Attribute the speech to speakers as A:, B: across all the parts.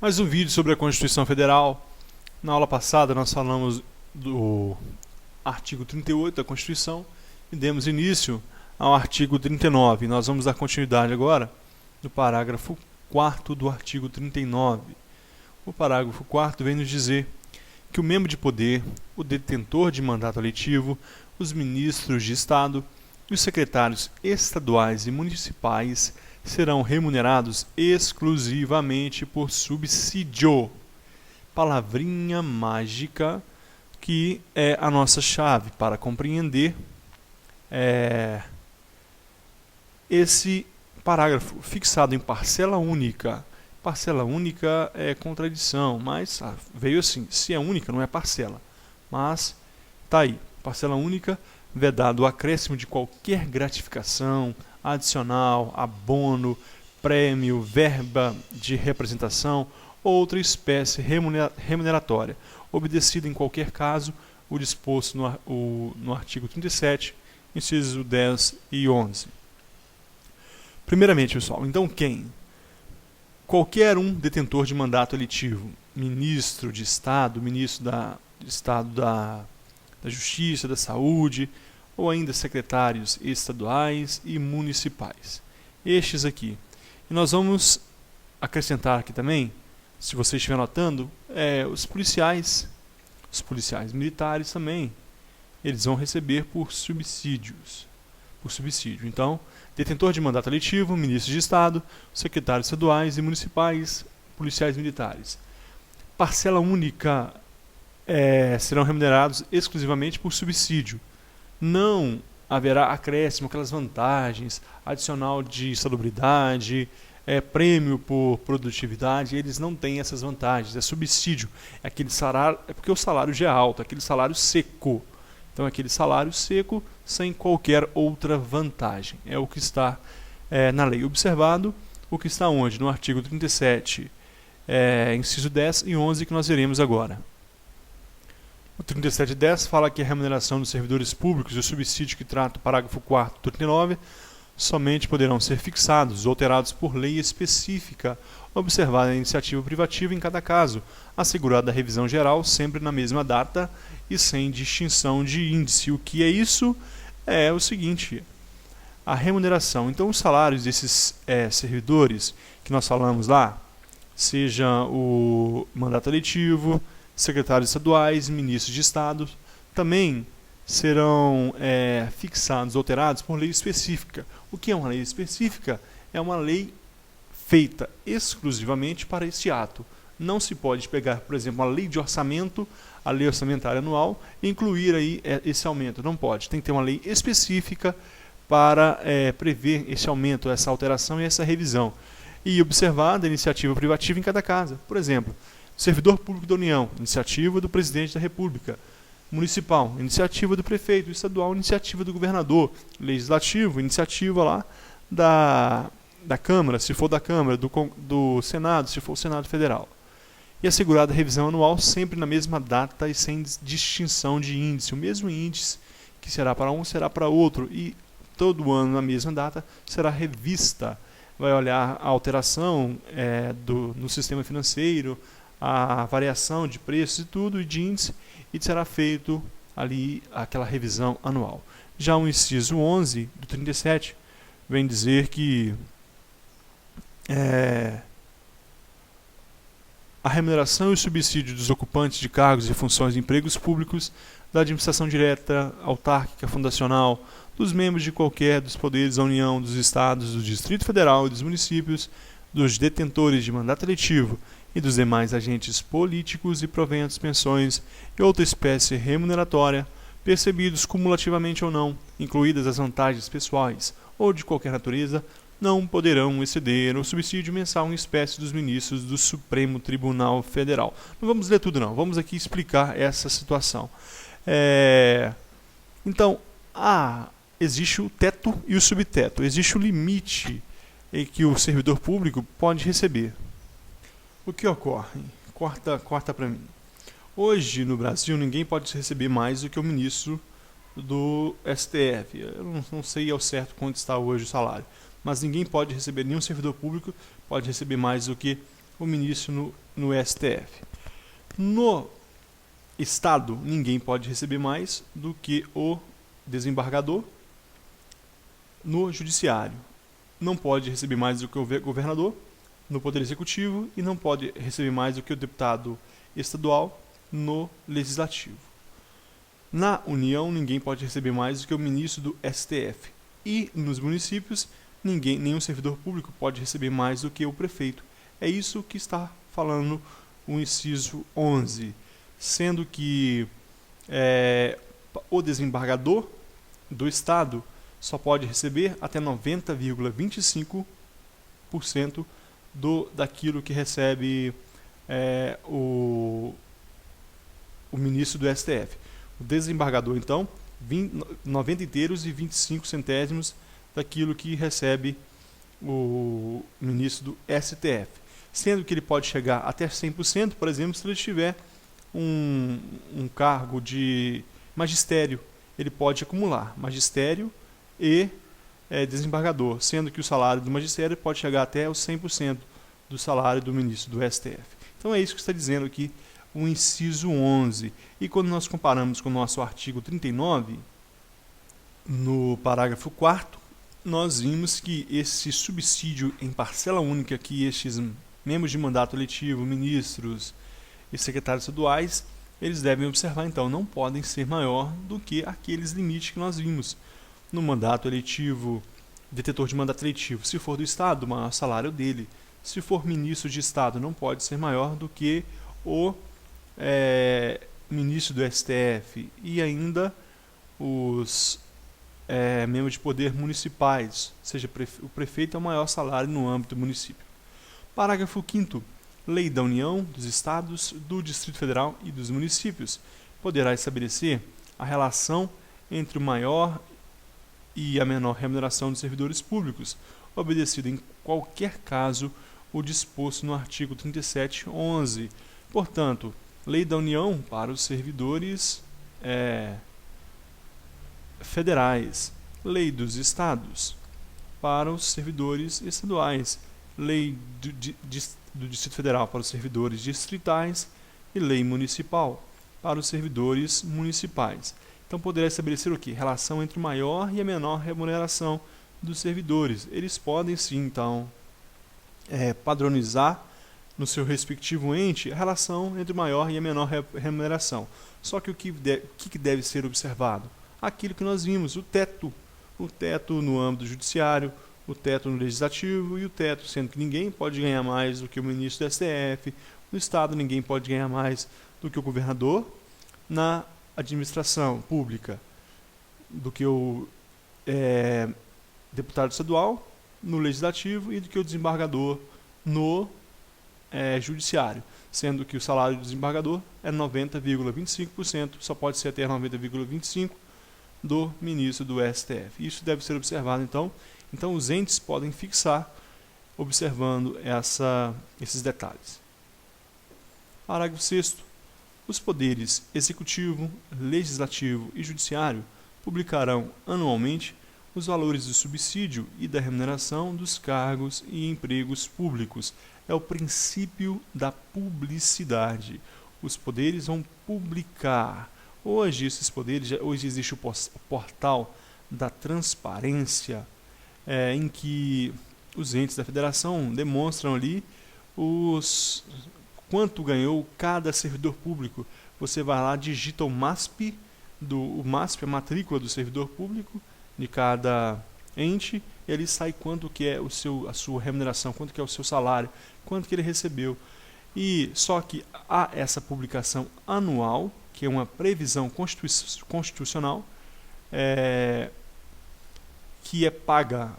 A: Mais um vídeo sobre a Constituição Federal. Na aula passada nós falamos do artigo 38 da Constituição e demos início ao artigo 39. Nós vamos dar continuidade agora no parágrafo 4º do artigo 39. O parágrafo 4º vem nos dizer que o membro de poder, o detentor de mandato eletivo, os ministros de Estado e os secretários estaduais e municipais serão remunerados exclusivamente por subsídio. Palavrinha mágica que é a nossa chave para compreender esse parágrafo fixado em parcela única. Parcela única é contradição, mas veio assim, se é única não é parcela. Mas tá aí, parcela única, vedado o acréscimo de qualquer gratificação, adicional, abono, prêmio, verba de representação ou outra espécie remuneratória, obedecido em qualquer caso o disposto no artigo 37, incisos 10 e 11. Primeiramente, pessoal, então quem? Qualquer um detentor de mandato eletivo, ministro de Estado, ministro de Estado da Justiça, da Saúde, ou ainda secretários estaduais e municipais. Estes aqui. E nós vamos acrescentar aqui também, se você estiver notando, os policiais militares também, eles vão receber por subsídio. Então, detentor de mandato eletivo, ministros de Estado, secretários estaduais e municipais, policiais militares. Parcela única serão remunerados exclusivamente por subsídio. Não haverá acréscimo, aquelas vantagens, adicional de salubridade, prêmio por produtividade, eles não têm essas vantagens, é subsídio, é aquele salário, porque o salário já é alto, aquele salário seco. Então, aquele salário seco sem qualquer outra vantagem. É o que está na lei. Observado o que está onde? No artigo 37, inciso 10 e 11, que nós veremos agora. O 37.10 fala que a remuneração dos servidores públicos e o subsídio que trata o parágrafo 4º do 39 somente poderão ser fixados ou alterados por lei específica, observada a iniciativa privativa em cada caso, assegurada a revisão geral sempre na mesma data e sem distinção de índice. O que é isso? É o seguinte, a remuneração. Então, os salários desses servidores que nós falamos lá, seja o mandato eletivo, secretários estaduais, ministros de Estado, também serão fixados, alterados por lei específica. O que é uma lei específica? É uma lei feita exclusivamente para esse ato. Não se pode pegar, por exemplo, a lei de orçamento, a lei orçamentária anual, e incluir aí esse aumento. Não pode. Tem que ter uma lei específica para prever esse aumento, essa alteração e essa revisão. E observar a iniciativa privativa em cada casa. Por exemplo, servidor público da União, iniciativa do presidente da República. Municipal, iniciativa do prefeito. Estadual, iniciativa do governador. Legislativo, iniciativa lá da Câmara, se for da Câmara, do Senado, se for o Senado Federal. E assegurada a revisão anual sempre na mesma data e sem distinção de índice. O mesmo índice que será para um, será para outro. E todo ano, na mesma data, será revista. Vai olhar a alteração no sistema financeiro, a variação de preços e tudo, e de índice, e será feito ali aquela revisão anual. Já o inciso 11 do 37 vem dizer que a remuneração e o subsídio dos ocupantes de cargos e funções de empregos públicos, da administração direta, autárquica, fundacional, dos membros de qualquer dos poderes da União, dos Estados, do Distrito Federal e dos municípios, dos detentores de mandato eletivo e dos demais agentes políticos e proventos, pensões e outra espécie remuneratória, percebidos cumulativamente ou não, incluídas as vantagens pessoais ou de qualquer natureza, não poderão exceder o subsídio mensal em espécie dos ministros do Supremo Tribunal Federal. Não vamos ler tudo não, vamos aqui explicar essa situação. Então, existe o teto e o subteto, existe o limite em que o servidor público pode receber. O que ocorre? Corta para mim. Hoje, no Brasil, ninguém pode receber mais do que o ministro do STF. Eu não sei ao certo quanto está hoje o salário, mas ninguém pode receber, nenhum servidor público pode receber mais do que o ministro no STF. No Estado, ninguém pode receber mais do que o desembargador. No Judiciário, não pode receber mais do que o governador. No Poder Executivo, e não pode receber mais do que o deputado estadual no Legislativo. Na União, ninguém pode receber mais do que o ministro do STF. E nos municípios, nenhum servidor público pode receber mais do que o prefeito. É isso que está falando o inciso 11, sendo que o desembargador do Estado só pode receber até 90,25% daquilo que recebe o ministro do STF. O desembargador, então, 90 inteiros e 25 centésimos daquilo que recebe o ministro do STF. Sendo que ele pode chegar até 100%, por exemplo, se ele tiver um cargo de magistério. Ele pode acumular magistério e desembargador, sendo que o salário do magistério pode chegar até os 100% do salário do ministro do STF. Então é isso que está dizendo aqui o inciso 11. E quando nós comparamos com o nosso artigo 39, no parágrafo 4º, nós vimos que esse subsídio em parcela única que estes membros de mandato eletivo, ministros e secretários estaduais, eles devem observar, então, não podem ser maior do que aqueles limites que nós vimos. No mandato eletivo, detentor de mandato eletivo, se for do Estado, o maior salário dele. Se for ministro de Estado, não pode ser maior do que o ministro do STF e ainda os membros de poder municipais, ou seja, o prefeito é o maior salário no âmbito do município. Parágrafo 5º. Lei da União, dos Estados, do Distrito Federal e dos municípios poderá estabelecer a relação entre o maior e a menor remuneração dos servidores públicos, obedecido em qualquer caso o disposto no artigo 37(11). Portanto, Lei da União para os servidores federais, Lei dos Estados para os servidores estaduais, Lei do Distrito Federal para os servidores distritais e Lei Municipal para os servidores municipais. Então, poderá estabelecer o quê? Relação entre o maior e a menor remuneração dos servidores. Eles podem, sim, então, padronizar no seu respectivo ente a relação entre o maior e a menor remuneração. Só que o que deve ser observado? Aquilo que nós vimos, o teto. O teto no âmbito judiciário, o teto no legislativo e o teto, sendo que ninguém pode ganhar mais do que o ministro do STF, no Estado ninguém pode ganhar mais do que o governador, na administração pública do que o deputado estadual, no legislativo, e do que o desembargador no judiciário, sendo que o salário do desembargador é 90,25%, só pode ser até 90,25% do ministro do STF. Isso deve ser observado, então. Então, os entes podem fixar, observando esses detalhes. Parágrafo 6º. Os poderes executivo, legislativo e judiciário publicarão anualmente os valores do subsídio e da remuneração dos cargos e empregos públicos. É o princípio da publicidade. Os poderes vão publicar. Hoje existe o portal da transparência, em que os entes da federação demonstram ali quanto ganhou cada servidor público. Você vai lá, digita o MASP, a matrícula do servidor público de cada ente, e ali sai quanto que é a sua remuneração, quanto que é o seu salário, quanto que ele recebeu. E só que há essa publicação anual, que é uma previsão constitucional, que é paga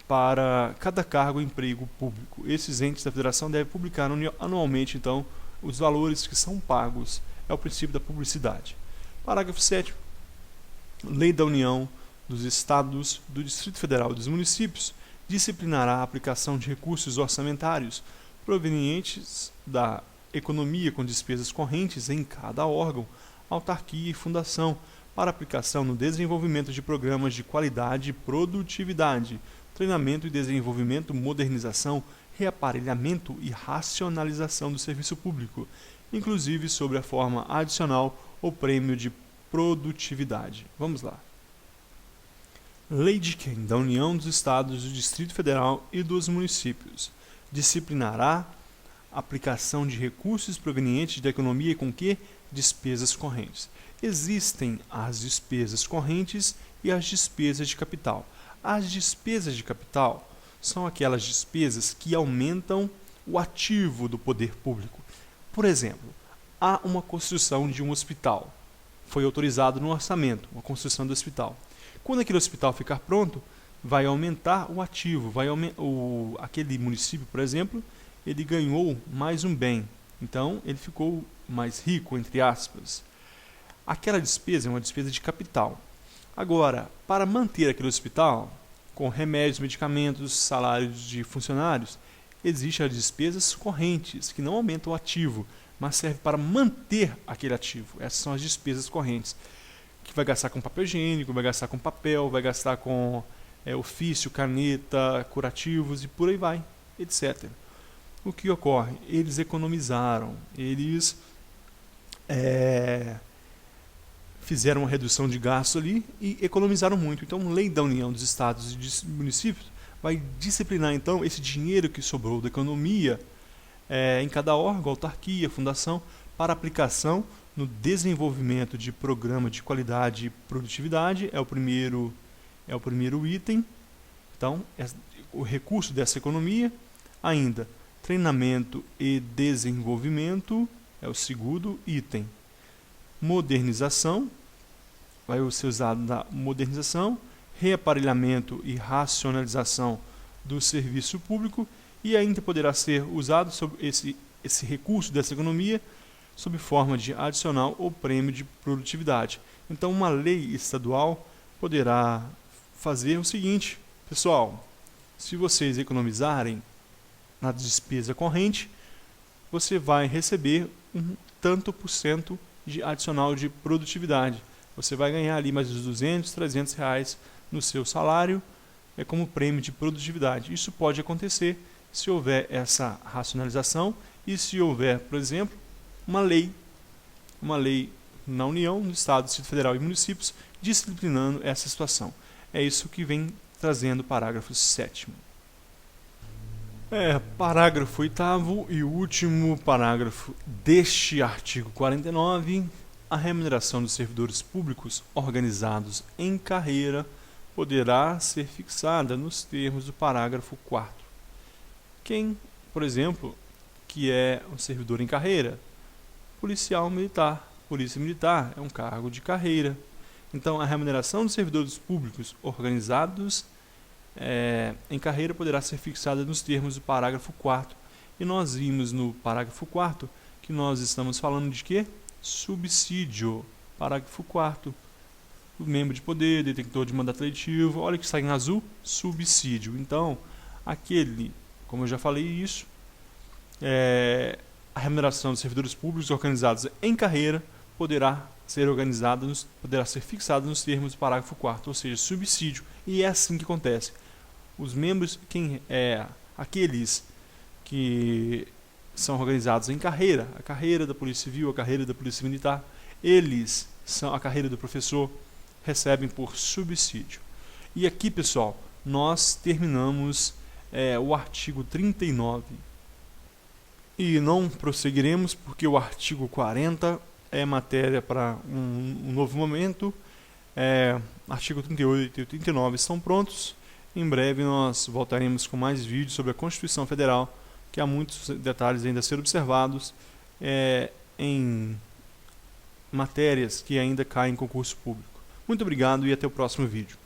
A: para cada cargo e emprego público. Esses entes da federação devem publicar anualmente, então, os valores que são pagos. É o princípio da publicidade. Parágrafo 7º. Lei da União, dos Estados, do Distrito Federal e dos municípios disciplinará a aplicação de recursos orçamentários provenientes da economia com despesas correntes em cada órgão, autarquia e fundação, para aplicação no desenvolvimento de programas de qualidade e produtividade, treinamento e desenvolvimento, modernização, reaparelhamento e racionalização do serviço público, inclusive sobre a forma adicional ou prêmio de produtividade. Vamos lá. Lei de quem? Da União, dos Estados, do Distrito Federal e dos municípios. Disciplinará a aplicação de recursos provenientes da economia com que? Despesas correntes. Existem as despesas correntes e as despesas de capital. As despesas de capital são aquelas despesas que aumentam o ativo do poder público. Por exemplo, há uma construção de um hospital. Foi autorizado no orçamento, uma construção do hospital. Quando aquele hospital ficar pronto, vai aumentar o ativo. Aquele município, por exemplo, ele ganhou mais um bem. Então, ele ficou mais rico, entre aspas. Aquela despesa é uma despesa de capital. Agora, para manter aquele hospital, com remédios, medicamentos, salários de funcionários, existem as despesas correntes, que não aumentam o ativo, mas servem para manter aquele ativo. Essas são as despesas correntes, que vai gastar com papel higiênico, vai gastar com papel, vai gastar com ofício, caneta, curativos e por aí vai, etc. O que ocorre? Eles economizaram, eles fizeram uma redução de gasto ali e economizaram muito. Então, a Lei da União dos Estados e dos Municípios vai disciplinar, então, esse dinheiro que sobrou da economia em cada órgão, autarquia, fundação, para aplicação no desenvolvimento de programa de qualidade e produtividade. É o primeiro item. Então, o recurso dessa economia. Ainda, treinamento e desenvolvimento é o segundo item. Modernização, vai ser usado na modernização, reaparelhamento e racionalização do serviço público, e ainda poderá ser usado sobre esse recurso dessa economia sob forma de adicional ou prêmio de produtividade. Então, uma lei estadual poderá fazer o seguinte: pessoal, se vocês economizarem na despesa corrente, você vai receber um tanto por cento de adicional de produtividade. Você vai ganhar ali mais uns 200, 300 reais no seu salário como prêmio de produtividade. Isso pode acontecer se houver essa racionalização e se houver, por exemplo, uma lei na União, no Estado, Distrito Federal e municípios disciplinando essa situação. É isso que vem trazendo o parágrafo 7º. Parágrafo 8º e último parágrafo deste artigo 49. A remuneração dos servidores públicos organizados em carreira poderá ser fixada nos termos do parágrafo 4º. Quem, por exemplo, que é um servidor em carreira? Policial militar. Polícia militar é um cargo de carreira. Então, a remuneração dos servidores públicos organizados em carreira poderá ser fixada nos termos do parágrafo 4º. E nós vimos no parágrafo 4º que nós estamos falando de quê? Subsídio. Parágrafo 4º. O membro de poder, detentor de mandato eletivo, olha que está em azul, subsídio. Então, como eu já falei isso, a remuneração dos servidores públicos organizados em carreira poderá ser fixada nos termos do parágrafo 4º, ou seja, subsídio. E é assim que acontece. Os membros, aqueles que são organizados em carreira, a carreira da Polícia Civil, a carreira da Polícia Militar, eles são a carreira do professor, recebem por subsídio. E aqui, pessoal, nós terminamos o artigo 39. E não prosseguiremos porque o artigo 40 é matéria para um novo momento. Artigo 38 e 39 estão prontos. Em breve nós voltaremos com mais vídeos sobre a Constituição Federal, que há muitos detalhes ainda a ser observados em matérias que ainda caem em concurso público. Muito obrigado e até o próximo vídeo.